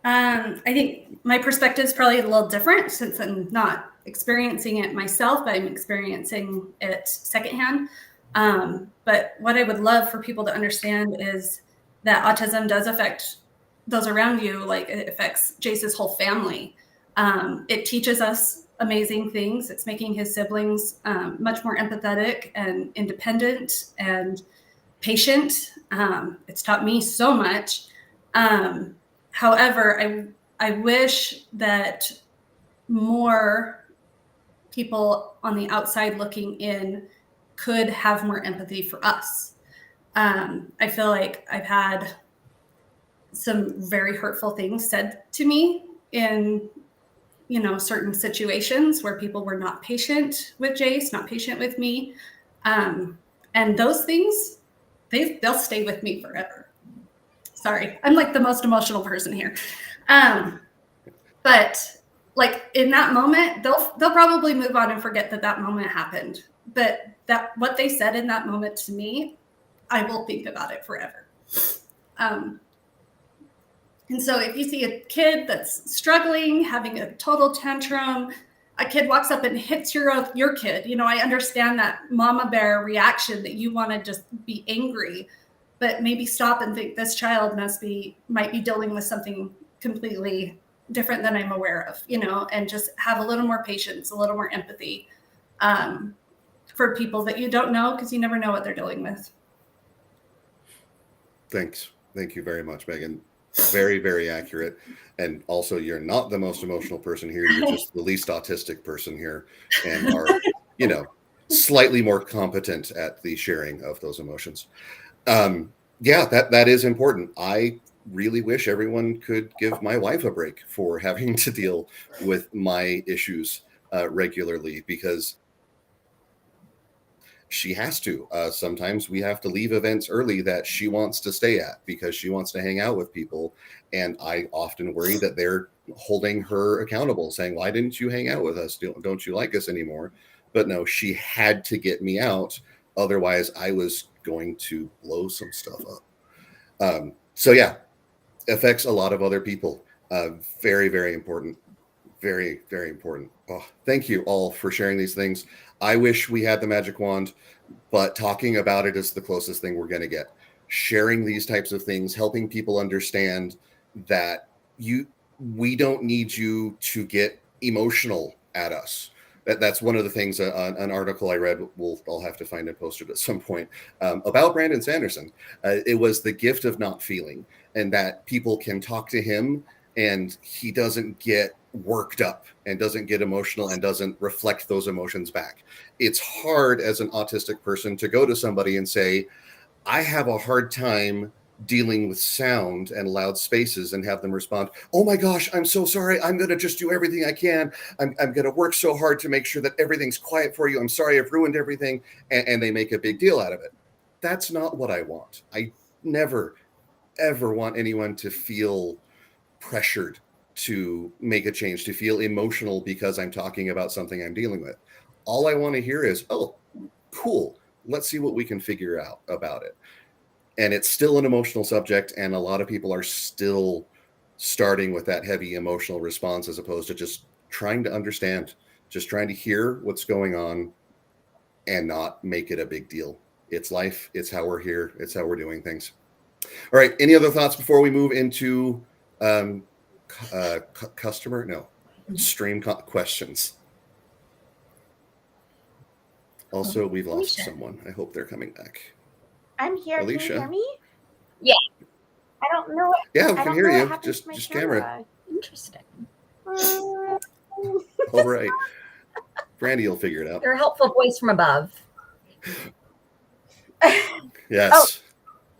I think my perspective is probably a little different since I'm not experiencing it myself, but I'm experiencing it secondhand. But what I would love for people to understand is that autism does affect those around you. Like it affects Jace's whole family. It teaches us amazing things. It's making his siblings much more empathetic and independent and patient. It's taught me so much. However, I wish that more people on the outside looking in could have more empathy for us. I feel like I've had some very hurtful things said to me in, certain situations where people were not patient with Jace, not patient with me. And those things, they'll stay with me forever. Sorry, I'm like the most emotional person here. But like in that moment, they'll probably move on and forget that moment happened. But that what they said in that moment to me, I will think about it forever. And so if you see a kid that's struggling, having a total tantrum, a kid walks up and hits your kid, I understand that mama bear reaction that you want to just be angry, but maybe stop and think this child might be dealing with something completely different than I'm aware of, and just have a little more patience, a little more empathy for people that you don't know, because you never know what they're dealing with. Thanks. Thank you very much, Megan. Very, very accurate. And also, you're not the most emotional person here. You're just the least autistic person here and are, slightly more competent at the sharing of those emotions. Yeah, that is important. I really wish everyone could give my wife a break for having to deal with my issues regularly, because she has to. Sometimes we have to leave events early that she wants to stay at because she wants to hang out with people. And I often worry that they're holding her accountable, saying, why didn't you hang out with us? Don't you like us anymore? But no, she had to get me out. Otherwise, I was going to blow some stuff up. So yeah, affects a lot of other people. Very, very important. Very, very important. Oh, thank you all for sharing these things. I wish we had the magic wand, but talking about it is the closest thing we're going to get. Sharing these types of things, helping people understand that we don't need you to get emotional at us. That's one of the things, an article I read, I'll have to find and post it at some point, about Brandon Sanderson. It was the gift of not feeling, and that people can talk to him and he doesn't get worked up and doesn't get emotional and doesn't reflect those emotions back. It's hard as an autistic person to go to somebody and say, I have a hard time dealing with sound and loud spaces, and have them respond, oh my gosh, I'm so sorry. I'm going to just do everything I can. I'm going to work so hard to make sure that everything's quiet for you. I'm sorry I've ruined everything. And they make a big deal out of it. That's not what I want. I never, ever want anyone to feel pressured to make a change, to feel emotional because I'm talking about something I'm dealing with. All I want to hear is, oh, cool. Let's see what we can figure out about it. And it's still an emotional subject, and a lot of people are still starting with that heavy emotional response as opposed to just trying to understand, just trying to hear what's going on and not make it a big deal. It's life. It's how we're here. It's how we're doing things. All right. Any other thoughts before we move into stream questions? Also, we've lost someone. I hope they're coming back. I'm here. Alysha. Can you hear me? Yeah. I don't know. Yeah, we I can don't hear know what you. happened Just to my camera. Interesting. All right. Brandy will figure it out. You're a helpful voice from above. Yes. Oh,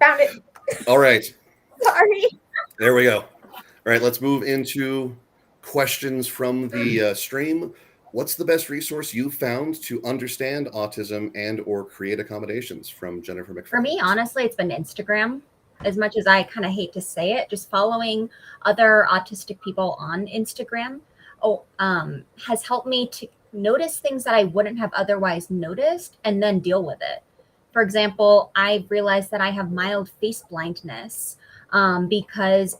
found it. All right. Sorry. There we go. All right. Let's move into questions from the stream. What's the best resource you found to understand autism and or create accommodations? From Jennifer McFarland. For me, honestly, it's been Instagram. As much as I kind of hate to say it, just following other autistic people on Instagram has helped me to notice things that I wouldn't have otherwise noticed and then deal with it. For example, I realized that I have mild face blindness because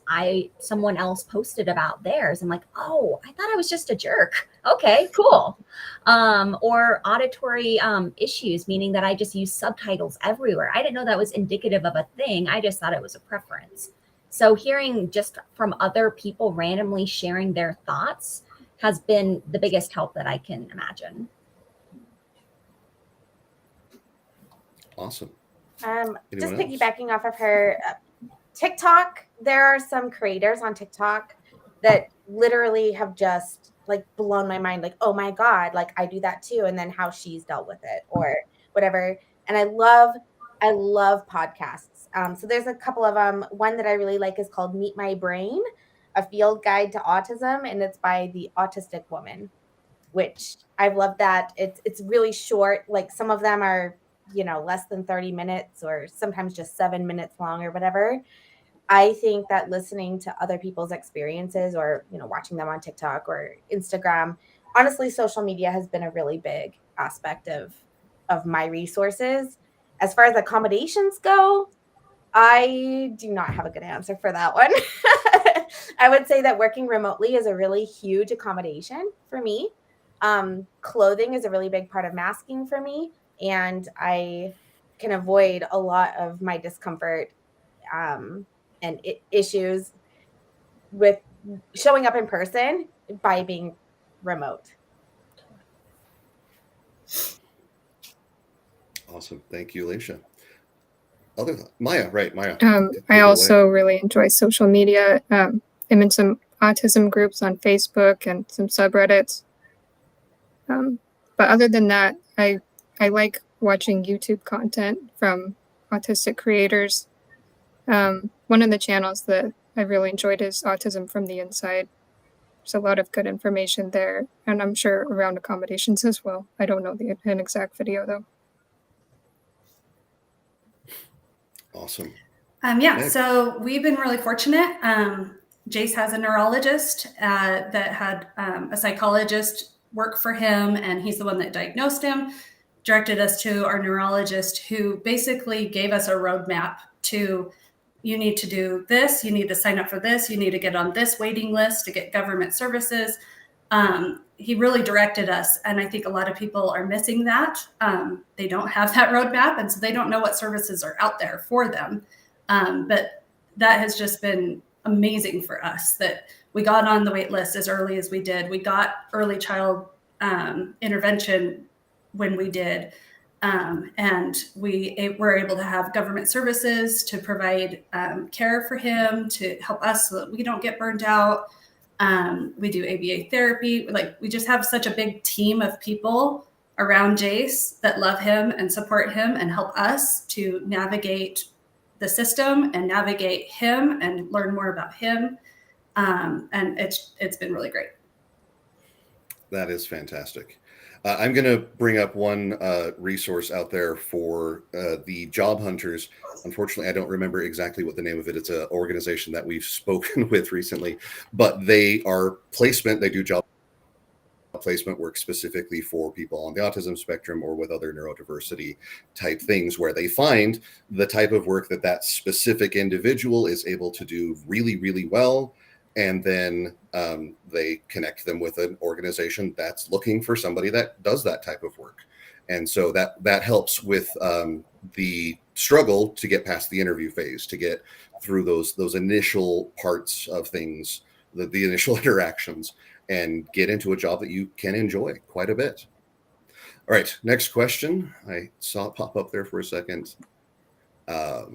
someone else posted about theirs. I'm like, oh, I thought I was just a jerk. Okay, cool. Or auditory issues, meaning that I just use subtitles everywhere. I didn't know that was indicative of a thing. I just thought it was a preference. So hearing just from other people randomly sharing their thoughts has been the biggest help that I can imagine. Awesome. Just piggybacking off of her TikTok, there are some creators on TikTok that literally have just like blown my mind. Like, oh my God, like I do that too. And then how she's dealt with it or whatever. And I love podcasts. So there's a couple of them. One that I really like is called Meet My Brain, a field guide to autism. And it's by the Autistic Woman, which I've loved that. It's really short. Like some of them are, less than 30 minutes or sometimes just 7 minutes long or whatever. I think that listening to other people's experiences or, watching them on TikTok or Instagram, honestly, social media has been a really big aspect of my resources. As far as accommodations go, I do not have a good answer for that one. I would say that working remotely is a really huge accommodation for me. Clothing is a really big part of masking for me. And I can avoid a lot of my discomfort and issues with showing up in person by being remote. Awesome. Thank you, Alysha. Maya. I also really enjoy social media. I'm in some autism groups on Facebook and some subreddits. But other than that, I like watching YouTube content from autistic creators. One of the channels that I really enjoyed is Autism from the Inside. There's a lot of good information there, and I'm sure around accommodations as well. I don't know an exact video though. Awesome. So we've been really fortunate. Jace has a neurologist that had a psychologist work for him, and he's the one that diagnosed him, directed us to our neurologist, who basically gave us a roadmap to, you need to do this, you need to sign up for this, you need to get on this waiting list to get government services. He really directed us, and I think a lot of people are missing that. They don't have that roadmap, and so they don't know what services are out there for them. But that has just been amazing for us that we got on the wait list as early as we did. We got early child intervention when we did. And we were able to have government services to provide care for him, to help us so that we don't get burned out. We do ABA therapy. Like, we just have such a big team of people around Jace that love him and support him and help us to navigate the system and navigate him and learn more about him. And it's been really great. That is fantastic. I'm going to bring up one resource out there for the job hunters. Unfortunately, I don't remember exactly what the name of it. It's an organization that we've spoken with recently, but they are placement. They do job placement work specifically for people on the autism spectrum or with other neurodiversity type things, where they find the type of work that specific individual is able to do really, really well. and then they connect them with an organization that's looking for somebody that does that type of work. And so that helps with the struggle to get past the interview phase, to get through those initial parts of things, the initial interactions, and get into a job that you can enjoy quite a bit. All right, next question. I saw it pop up there for a second. Does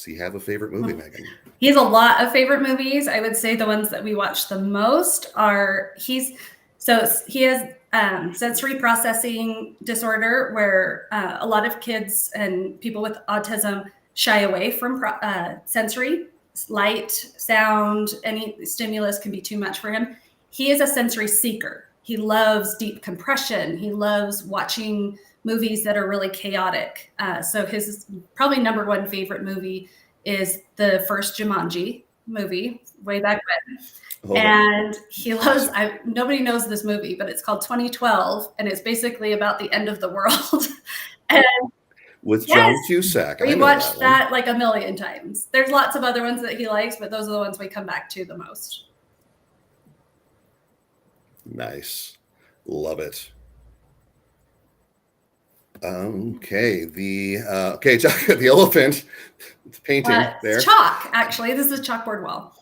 he have a favorite movie, Megan? He has a lot of favorite movies. I would say the ones that we watch the most are he has sensory processing disorder, where a lot of kids and people with autism shy away from sensory. Light, sound, any stimulus can be too much for him. He is a sensory seeker. He loves deep compression. He loves watching movies that are really chaotic. So his probably number one favorite movie is the first Jumanji movie way back when. And he loves, nobody knows this movie, but it's called 2012. And it's basically about the end of the world. And with John Cusack. We watched that like a million times. There's lots of other ones that he likes, but those are the ones we come back to the most. Nice. Love it. Okay. The elephant, the painting there. Chalk, actually. This is a chalkboard wall.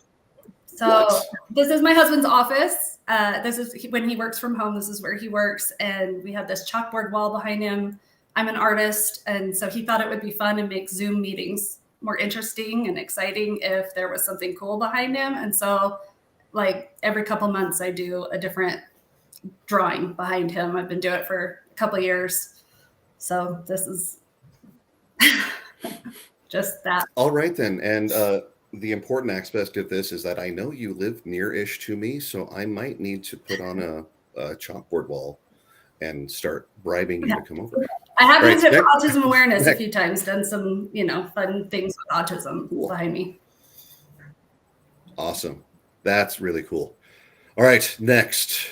So This is my husband's office. This is when he works from home. This is where he works. And we have this chalkboard wall behind him. I'm an artist, and so he thought it would be fun and make Zoom meetings more interesting and exciting if there was something cool behind him. And so, like, every couple months, I do a different drawing behind him. I've been doing it for a couple of years. So this is just that. All right, then. And the important aspect of this is that I know you live near-ish to me, so I might need to put on a chalkboard wall and start bribing you to come over. I have used it for Autism Awareness a few times, done some, fun things with autism behind me. Awesome. That's really cool. All right, next.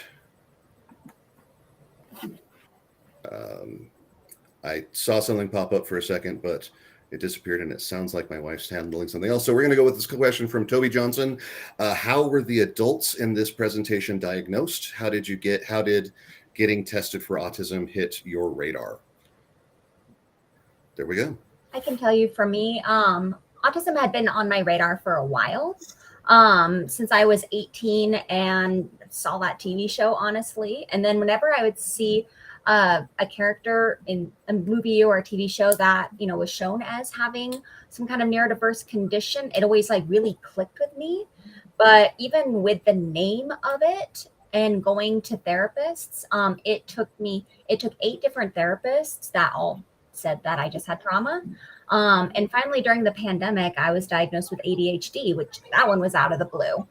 I saw something pop up for a second, but it disappeared, and it sounds like my wife's handling something else. So we're going to go with this question from Toby Johnson. How were the adults in this presentation diagnosed? How did getting tested for autism hit your radar? There we go. I can tell you, for me, autism had been on my radar for a while, since I was 18 and saw that TV show, honestly. And then whenever I would see a character in a movie or a TV show that, was shown as having some kind of neurodiverse condition, it always really clicked with me. But even with the name of it and going to therapists, it took 8 different therapists that all said that I just had trauma. And finally, during the pandemic, I was diagnosed with ADHD, which that one was out of the blue.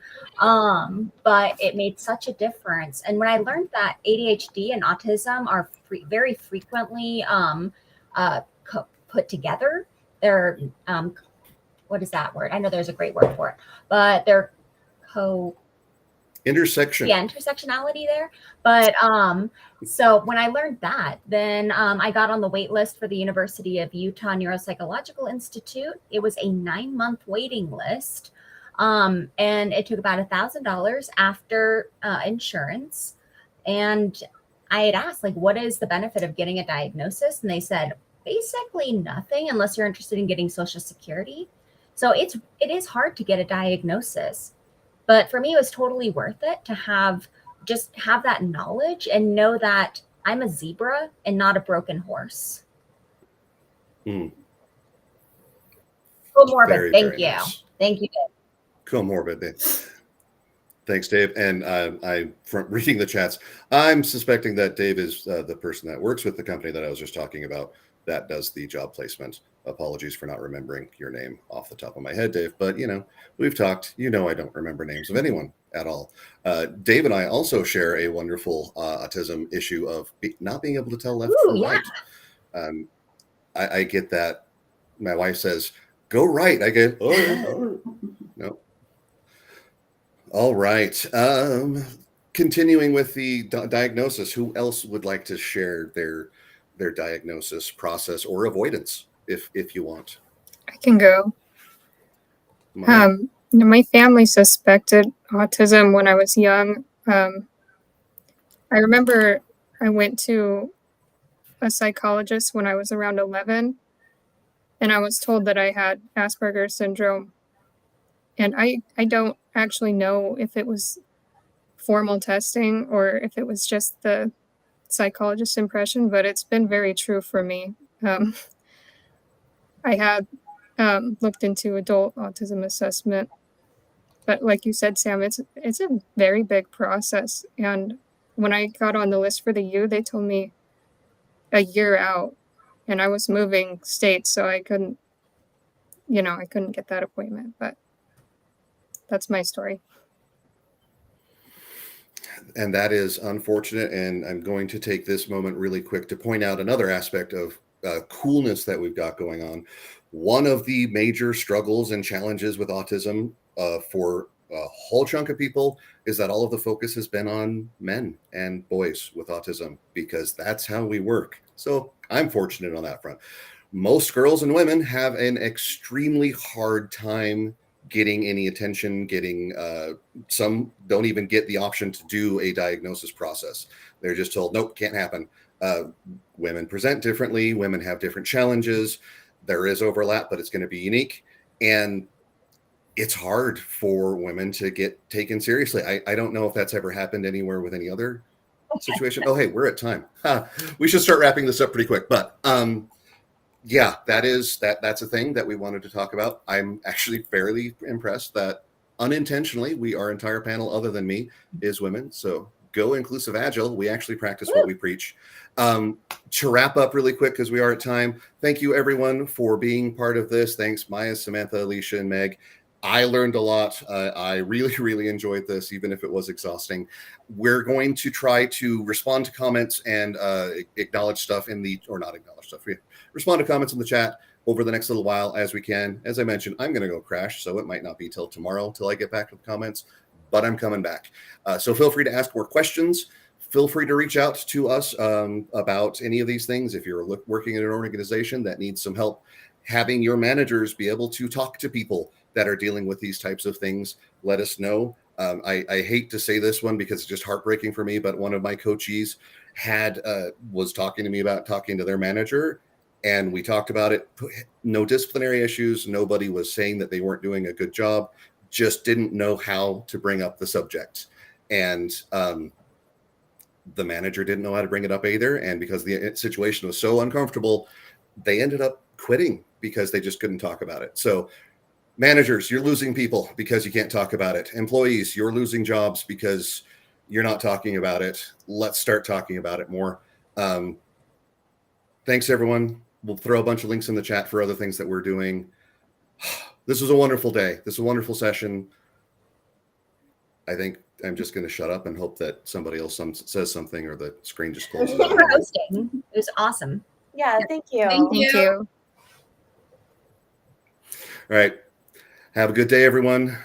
But it made such a difference. And when I learned that ADHD and autism are very frequently put together, they're, what is that word? I know there's a great word for it, but they're intersectionality there. But so when I learned that, then I got on the wait list for the University of Utah Neuropsychological Institute. It was a 9-month waiting list, and it took about $1,000 after insurance. And I had asked, what is the benefit of getting a diagnosis? And they said basically nothing unless you're interested in getting Social Security. So it is hard to get a diagnosis. But for me, it was totally worth it to have that knowledge and know that I'm a zebra and not a broken horse. Comorbid. Thank you. Nice. Thank you, Dave. Comorbid. Thanks, Dave. And I, from reading the chats, I'm suspecting that Dave is the person that works with the company that I was just talking about that does the job placement. Apologies for not remembering your name off the top of my head, Dave. But, we've talked. I don't remember names of anyone at all. Dave and I also share a wonderful autism issue of not being able to tell left from right. I get that. My wife says, go right. I go, oh, no. All right. Continuing with the diagnosis, who else would like to share their diagnosis process or avoidance, if you want? I can go. My family suspected autism when I was young. I remember I went to a psychologist when I was around 11, and I was told that I had Asperger's syndrome. And I don't actually know if it was formal testing or if it was just the psychologist's impression, but it's been very true for me. Um, I had looked into adult autism assessment, but like you said, Sam, it's a very big process. And when I got on the list for the U, they told me a year out, and I was moving states, so I couldn't, I couldn't get that appointment. But that's my story. And that is unfortunate. And I'm going to take this moment really quick to point out another aspect of coolness that we've got going on. One of the major struggles and challenges with autism for a whole chunk of people is that all of the focus has been on men and boys with autism because that's how we work. So I'm fortunate on that front. Most girls and women have an extremely hard time getting any attention, getting some don't even get the option to do a diagnosis process. They're just told, nope, can't happen. Women present differently. Women have different challenges. There is overlap, but it's going to be unique. And it's hard for women to get taken seriously. I don't know if that's ever happened anywhere with any other situation. Oh, hey, we're at time. We should start wrapping this up pretty quick. But yeah, that's a thing that we wanted to talk about. I'm actually fairly impressed that unintentionally our entire panel, other than me, is women. So go Inclusive Agile. We actually practice what we preach. To wrap up really quick, because we are at time, thank you everyone for being part of this. Thanks, Maya, Samantha, Alysha, and Meg. I learned a lot. I really, really enjoyed this, even if it was exhausting. We're going to try to respond to comments and acknowledge stuff respond to comments in the chat over the next little while as we can. As I mentioned, I'm going to go crash, so it might not be till tomorrow till I get back to the comments, but I'm coming back. So feel free to ask more questions. Feel free to reach out to us about any of these things. If you're working in an organization that needs some help, having your managers be able to talk to people that are dealing with these types of things, let us know. I hate to say this one because it's just heartbreaking for me, but one of my coachees was talking to me about talking to their manager, and we talked about it. No disciplinary issues. Nobody was saying that they weren't doing a good job, just didn't know how to bring up the subject. And the manager didn't know how to bring it up either. And because the situation was so uncomfortable, they ended up quitting because they just couldn't talk about it. So managers, you're losing people because you can't talk about it. Employees, you're losing jobs because you're not talking about it. Let's start talking about it more. Thanks, everyone. We'll throw a bunch of links in the chat for other things that we're doing. This was a wonderful day. This was a wonderful session. I think I'm just going to shut up and hope that somebody else says something or the screen just closes. Thank you for hosting. It was awesome. Yeah, thank you. Thank you. Thank you. All right. Have a good day, everyone.